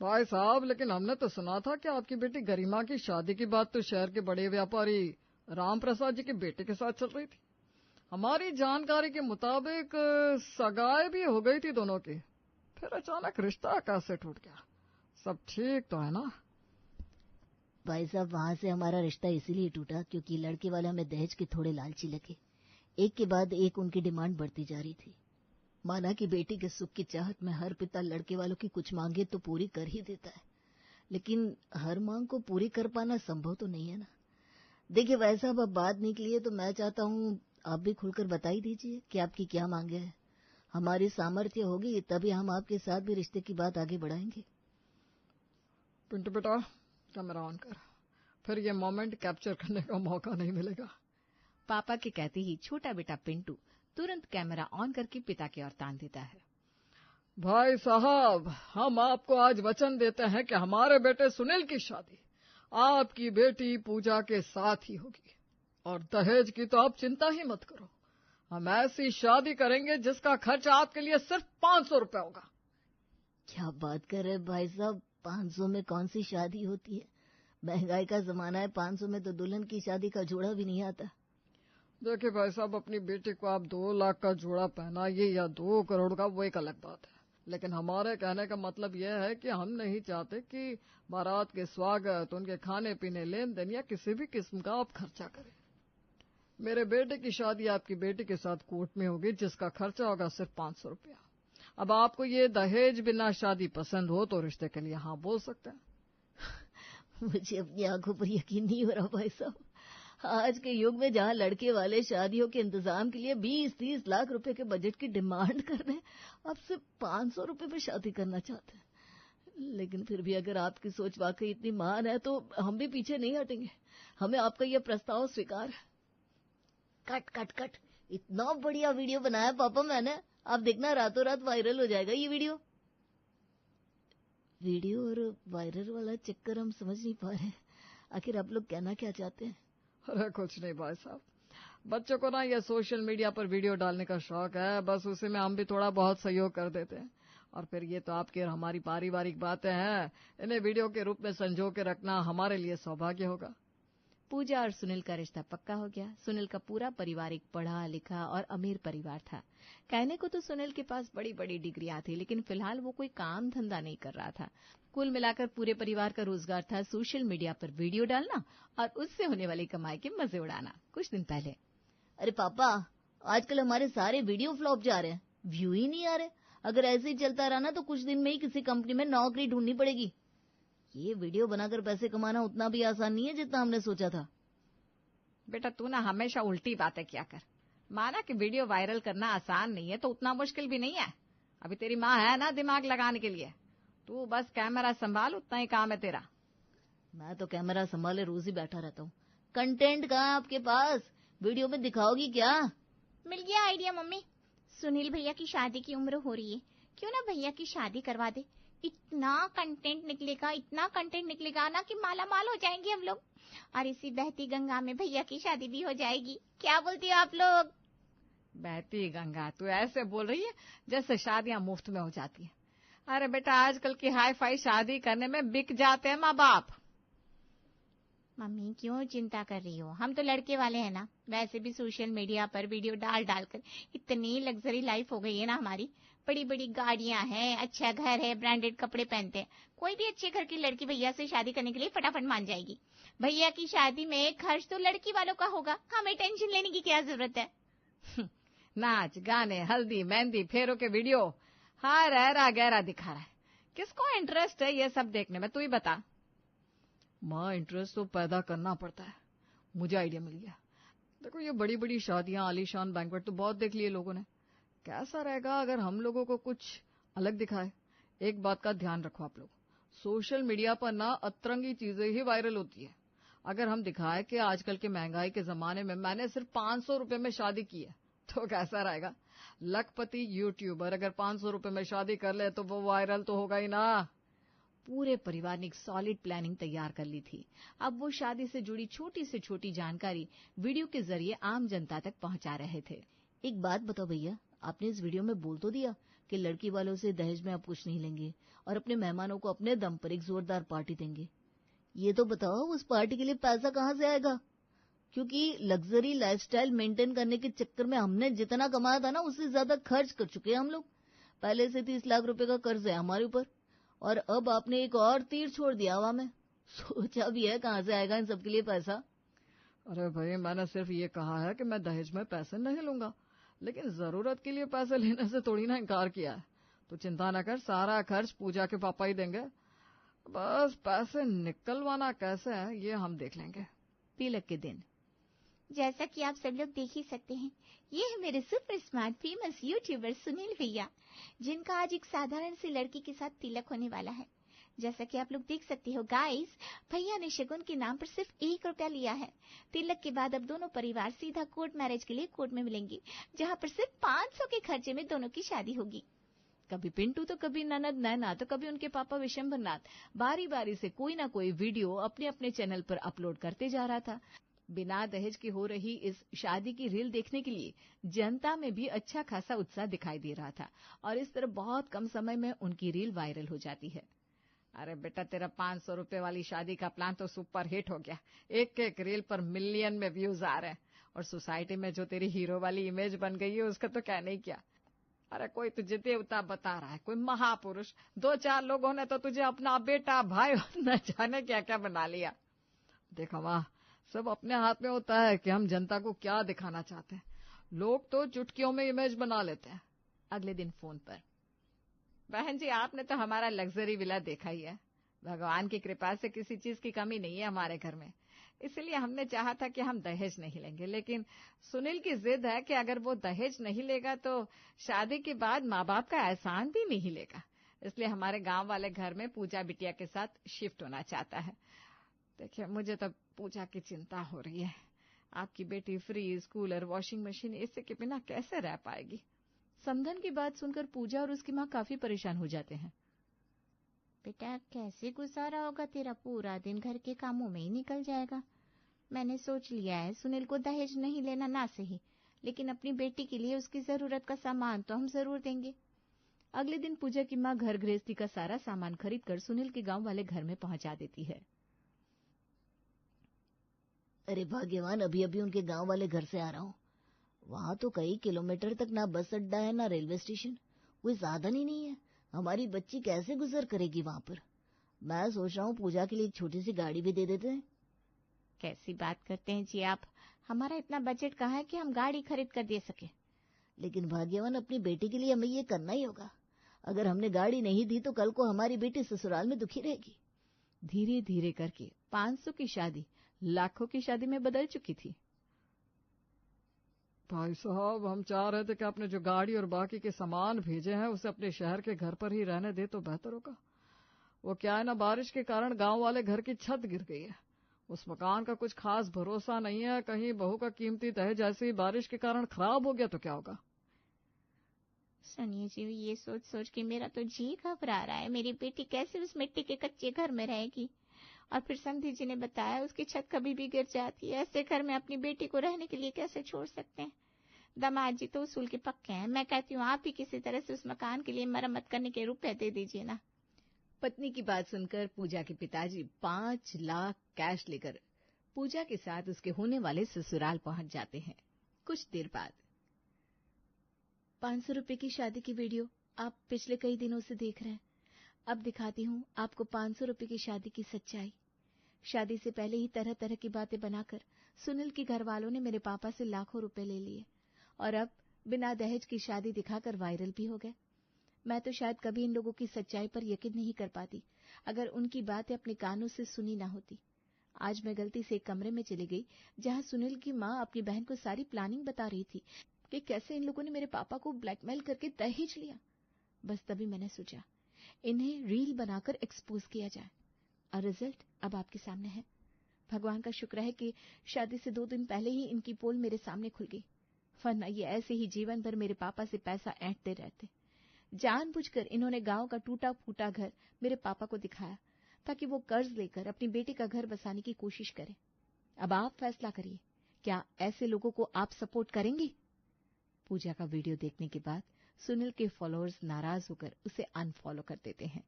भाई साहब, लेकिन हमने तो सुना था कि आपकी बेटी गरिमा की शादी की बात तो शहर के बड़े व्यापारी राम प्रसाद जी के बेटे के साथ चल रही थी। हमारी जानकारी के मुताबिक सगाई भी हो गई थी दोनों की, फिर अचानक रिश्ता कैसे टूट गया? सब ठीक तो है ना? भाई साहब, वहां से हमारा रिश्ता इसीलिए टूटा क्योंकि लड़के वाले हमें दहेज के थोड़े लालची लगे। एक के बाद एक उनकी डिमांड बढ़ती जा रही थी। माना कि बेटी के सुख की चाहत में हर पिता लड़के वालों की कुछ मांगे तो पूरी कर ही देता है, लेकिन हर मांग को पूरी कर पाना संभव तो नहीं है ना। देखिए भाई साहब, अब बात निकली है तो मैं चाहता हूँ आप भी खुलकर बता ही दीजिए कि आपकी क्या मांगे है। हमारी सामर्थ्य होगी तभी हम आपके साथ भी रिश्ते की बात आगे बढ़ाएंगे। पिंटू बेटा, कैमरा ऑन कर, फिर ये मोमेंट कैप्चर करने का मौका नहीं मिलेगा। पापा के कहते ही छोटा बेटा पिंटू तुरंत कैमरा ऑन करके पिता की ओर तान देता है। भाई साहब, हम आपको आज वचन देते हैं कि हमारे बेटे सुनील की शादी आपकी बेटी पूजा के साथ ही होगी, और दहेज की तो आप चिंता ही मत करो। हम ऐसी शादी करेंगे जिसका खर्च आपके लिए सिर्फ 500 रुपए होगा। क्या बात कर रहे भाई साहब, 500 में कौन सी शादी होती है? महंगाई का जमाना है, 500 में तो दुल्हन की शादी का जोड़ा भी नहीं आता। देखिए भाई साहब, अपनी बेटी को आप 2 लाख का जोड़ा पहनाइए या 2 करोड़ का, वो एक अलग बात है, लेकिन हमारे कहने का मतलब यह है कि हम नहीं चाहते कि बारात के स्वागत, उनके खाने पीने, लेन देन या किसी भी किस्म का आप खर्चा करें। मेरे बेटे की शादी आपकी बेटी के साथ कोर्ट में होगी, जिसका खर्चा होगा सिर्फ 500 रुपया। अब आपको ये दहेज बिना शादी पसंद हो तो रिश्ते के लिए हाँ बोल सकते हैं। मुझे अपनी आंखों पर यकीन नहीं हो रहा भाई साहब। आज के युग में जहां लड़के वाले शादियों के इंतजाम के लिए 20-30 लाख रुपए के बजट की डिमांड कर रहे हैं, अब सिर्फ 500 रुपए में शादी करना चाहते हैं। लेकिन फिर भी अगर आपकी सोच वाकई इतनी महान है तो हम भी पीछे नहीं हटेंगे। हमें आपका यह प्रस्ताव स्वीकार है। कट कट कट, इतना बढ़िया वीडियो बनाया पापा मैंने, आप देखना रातों रात वायरल हो जाएगा ये वीडियो। और वायरल वाला चक्कर हम समझ नहीं पा रहे। आखिर आप लोग कहना क्या चाहते हैं? अरे कुछ नहीं भाई साहब, बच्चों को ना ये सोशल मीडिया पर वीडियो डालने का शौक है, बस उसी में हम भी थोड़ा बहुत सहयोग कर देते हैं। और फिर ये तो आपकी और हमारी पारिवारिक बातें हैं, इन्हें वीडियो के रूप में संजो के रखना हमारे लिए सौभाग्य होगा। पूजा और सुनील का रिश्ता पक्का हो गया। सुनील का पूरा परिवार एक पढ़ा लिखा और अमीर परिवार था। कहने को तो सुनील के पास बड़ी बड़ी डिग्रियां थी, लेकिन फिलहाल वो कोई काम धंधा नहीं कर रहा था। कुल मिलाकर पूरे परिवार का रोजगार था सोशल मीडिया पर वीडियो डालना और उससे होने वाली कमाई के मजे उड़ाना। कुछ दिन पहले, अरे पापा, आजकल हमारे सारे वीडियो फ्लॉप जा रहे हैं, व्यू ही नहीं आ रहे। अगर ऐसे ही चलता रहा ना तो कुछ दिन में ही किसी कंपनी में नौकरी ढूंढनी पड़ेगी। ये वीडियो बनाकर पैसे कमाना उतना भी आसान नहीं है जितना हमने सोचा था। बेटा तू ना हमेशा उल्टी बातें किया कर। माना कि वीडियो वायरल करना आसान नहीं है तो उतना मुश्किल भी नहीं है। अभी तेरी माँ है ना दिमाग लगाने के लिए। तू बस कैमरा संभाल, उतना ही काम है तेरा। मैं तो कैमरा संभाले रोज ही बैठा रहता हूँ। कंटेंट कहाँ है आपके पास? वीडियो में दिखाओगी क्या? मिल गया आइडिया मम्मी। सुनील भैया की शादी की उम्र हो रही है, क्यों ना भैया की शादी करवा दे। इतना कंटेंट निकलेगा ना कि माला माल हो जाएंगे हम लोग। और इसी बहती गंगा में भैया की शादी भी हो जाएगी। क्या बोलती हो आप लोग? बहती गंगा? तू ऐसे बोल रही है जैसे शादियां मुफ्त में हो जाती हैं। अरे बेटा, आजकल की हाई फाई शादी करने में बिक जाते हैं माँ बाप। मम्मी क्यों चिंता कर रही हो? हम तो लड़के वाले हैं ना। वैसे भी सोशल मीडिया पर वीडियो डालकर इतनी लग्जरी लाइफ हो गई है ना हमारी। बड़ी बड़ी गाड़ियां हैं, अच्छा घर है, ब्रांडेड कपड़े पहनते हैं। कोई भी अच्छे घर की लड़की भैया से शादी करने के लिए फटाफट मान जाएगी। भैया की शादी में खर्च तो लड़की वालों का होगा, हमें टेंशन लेने की क्या जरूरत है? नाच गाने, हल्दी मेहंदी, फेरों के वीडियो हर ऐरा गहरा दिखा रहा है। किसको इंटरेस्ट है ये सब देखने में, तू ही बता। माँ, इंटरेस्ट तो पैदा करना पड़ता है। मुझे आइडिया मिल गया। देखो, ये बड़ी बड़ी शादियां, आलीशान बैंक्वेट तो बहुत देख लिए लोगों ने। कैसा रहेगा अगर हम लोगों को कुछ अलग दिखाए? एक बात का ध्यान रखो आप लोग, सोशल मीडिया पर ना अतरंगी चीजें ही वायरल होती है। अगर हम दिखाए कि आजकल के महंगाई के जमाने में मैंने सिर्फ 500 रुपए में शादी की है, तो कैसा रहेगा? लखपति यूट्यूबर अगर 500 रुपए में शादी कर ले तो वो वायरल तो होगा ही ना। पूरे परिवार ने एक सॉलिड प्लानिंग तैयार कर ली थी। अब वो शादी से जुड़ी छोटी से छोटी जानकारी वीडियो के जरिए आम जनता तक पहुंचा रहे थे। एक बात बताओ भैया, आपने इस वीडियो में बोल तो दिया कि लड़की वालों से दहेज में आप कुछ नहीं लेंगे और अपने मेहमानों को अपने दम पर एक जोरदार पार्टी देंगे। ये तो बताओ उस पार्टी के लिए पैसा कहाँ से आएगा? क्योंकि लग्जरी लाइफस्टाइल मेंटेन करने के चक्कर में हमने जितना कमाया था ना उससे ज्यादा खर्च कर चुके हैं हम लोग। पहले से 30 लाख रुपए का कर्ज है हमारे ऊपर और अब आपने एक और तीर छोड़ दिया हवा में। सोचा भी है कहाँ से आएगा इन सबके लिए पैसा? अरे भाई, मैंने सिर्फ ये कहा है कि मैं दहेज में पैसे नहीं लूंगा, लेकिन जरूरत के लिए पैसे लेने से थोड़ी ना इनकार किया है। तो चिंता न कर, सारा खर्च पूजा के पापा ही देंगे। बस पैसे निकलवाना कैसे है ये हम देख लेंगे। तिलक के दिन। जैसा कि आप सब लोग देख ही सकते हैं, ये है मेरे super smart famous YouTuber Sunil भैया, जिनका आज एक साधारण सी लड़की के साथ तिलक होने वाला है। जैसा कि आप लोग देख सकते हो गाइस, भैया ने शगुन के नाम पर सिर्फ 1 रुपया लिया है। तिलक के बाद अब दोनों परिवार सीधा कोर्ट मैरिज के लिए कोर्ट में मिलेंगे, जहां पर सिर्फ 500 के खर्चे में दोनों की शादी होगी। कभी पिंटू तो कभी ननद नैना तो कभी उनके पापा विशंभरनाथ बारी बारी से कोई ना कोई वीडियो अपने अपने चैनल पर अपलोड करते जा रहा था। बिना दहेज की हो रही इस शादी की रील देखने के लिए जनता में भी अच्छा खासा उत्साह दिखाई दे रहा था और इस तरह बहुत कम समय में उनकी रील वायरल हो जाती है। अरे बेटा, तेरा 500 रुपए वाली शादी का प्लान तो सुपर हिट हो गया। एक एक रील पर मिलियन में व्यूज आ रहे हैं और सोसाइटी में जो तेरी हीरो वाली इमेज बन गई है उसका तो कहना ही क्या। अरे कोई तुझे देवता बता रहा है, कोई महापुरुष, 2-4 लोगों ने तो तुझे अपना बेटा भाई न जाने क्या क्या बना लिया। देखा वाह, सब अपने हाथ में होता है कि हम जनता को क्या दिखाना चाहते हैं। लोग तो चुटकियों में इमेज बना लेते हैं। अगले दिन फोन पर, बहन जी, आपने तो हमारा लग्जरी विला देखा ही है। भगवान की कृपा से किसी चीज की कमी नहीं है हमारे घर में, इसलिए हमने चाहा था कि हम दहेज नहीं लेंगे। लेकिन सुनील की जिद है कि अगर वो दहेज नहीं लेगा तो शादी के बाद माँ बाप का एहसान भी नहीं लेगा, इसलिए हमारे गांव वाले घर में पूजा बिटिया के साथ शिफ्ट होना चाहता है। देखिए, मुझे तो पूजा की चिंता हो रही है। आपकी बेटी फ्रीज, कूलर, वॉशिंग मशीन इससे के बिना कैसे रह पाएगी। समधन की बात सुनकर पूजा और उसकी माँ काफी परेशान हो जाते हैं। बेटा, कैसे गुजारा होगा तेरा? पूरा दिन घर के कामों में ही निकल जाएगा। मैंने सोच लिया है, सुनील को दहेज नहीं लेना ना सही, लेकिन अपनी बेटी के लिए उसकी जरूरत का सामान तो हम जरूर देंगे। अगले दिन पूजा की माँ घर गृहस्थी का सारा सामान खरीद कर सुनील के गांव वाले घर में पहुंचा देती है। अरे भाग्यवान, अभी अभी उनके गांव वाले घर से आ रहा हूँ। वहां तो कई किलोमीटर तक ना बस अड्डा है ना रेलवे स्टेशन, कोई साधन ही नहीं है। हमारी बच्ची कैसे गुजर करेगी वहां पर? मैं सोच रहा हूँ पूजा के लिए एक छोटी सी गाड़ी भी दे देते हैं। कैसी बात करते हैं जी आप? हमारा इतना बजट कहाँ है कि हम गाड़ी खरीद कर दे सके। लेकिन भाग्यवान, अपनी बेटी के लिए हमें ये करना ही होगा। अगर हमने गाड़ी नहीं दी तो कल को हमारी बेटी ससुराल में दुखी रहेगी। धीरे धीरे करके 500 की शादी लाखों की शादी में बदल चुकी थी। भाई साहब, हम चाह रहे थे कि आपने जो गाड़ी और बाकी के सामान भेजे हैं उसे अपने शहर के घर पर ही रहने दे तो बेहतर होगा। वो क्या है ना, बारिश के कारण गांव वाले घर की छत गिर गई है। उस मकान का कुछ खास भरोसा नहीं है, कहीं बहू का कीमती दहेज ऐसे ही बारिश के कारण खराब हो गया तो क्या होगा। सुनिए जी, ये सोच सोच के मेरा तो जी घबरा रहा है। मेरी बेटी कैसे उस मिट्टी के कच्चे घर में रहेगी? और फिर समधी जी ने बताया उसकी छत कभी भी गिर जाती है। ऐसे घर में अपनी बेटी को रहने के लिए कैसे छोड़ सकते हैं? दामाद जी तो उसूल के पक्के हैं। मैं कहती हूँ आप ही किसी तरह से उस मकान के लिए मरम्मत करने के रुपए दे दीजिए ना। पत्नी की बात सुनकर पूजा के पिताजी 5 लाख कैश लेकर पूजा के साथ उसके होने वाले ससुराल पहुंच जाते हैं। कुछ देर बाद 500 रुपए की शादी की वीडियो आप पिछले कई दिनों से देख रहे हैं। अब दिखाती हूँ आपको 500 रुपए की शादी की सच्चाई। शादी से पहले ही तरह तरह की बातें बनाकर सुनील के घर वालों ने मेरे पापा से लाखों रुपए ले लिए और अब बिना दहेज की शादी दिखाकर वायरल भी हो गए। मैं तो शायद कभी इन लोगों की सच्चाई पर यकीन नहीं कर पाती अगर उनकी बातें अपने कानों से सुनी ना होती। आज मैं गलती से एक कमरे में चली गई जहां सुनील की माँ अपनी बहन को सारी प्लानिंग बता रही थी कि कैसे इन लोगों ने मेरे पापा को ब्लैकमेल करके दहेज लिया। बस तभी मैंने सोचा इन्हें रील बनाकर एक्सपोज किया जाए और रिजल्ट अब आपके सामने है। भगवान का शुक्र है कि शादी से 2 दिन पहले ही इनकी पोल मेरे सामने खुल गई, वरना ये ऐसे ही जीवन भर मेरे पापा से पैसा ऐंठते रहते। जानबूझकर इन्होंने गांव का टूटा फूटा घर मेरे पापा को दिखाया ताकि वो कर्ज लेकर अपनी बेटी का घर बसाने की कोशिश करें। अब आप फैसला करिए, क्या ऐसे लोगों को आप सपोर्ट करेंगे? पूजा का वीडियो देखने के बाद सुनील के फॉलोअर्स नाराज होकर उसे अनफॉलो कर देते हैं।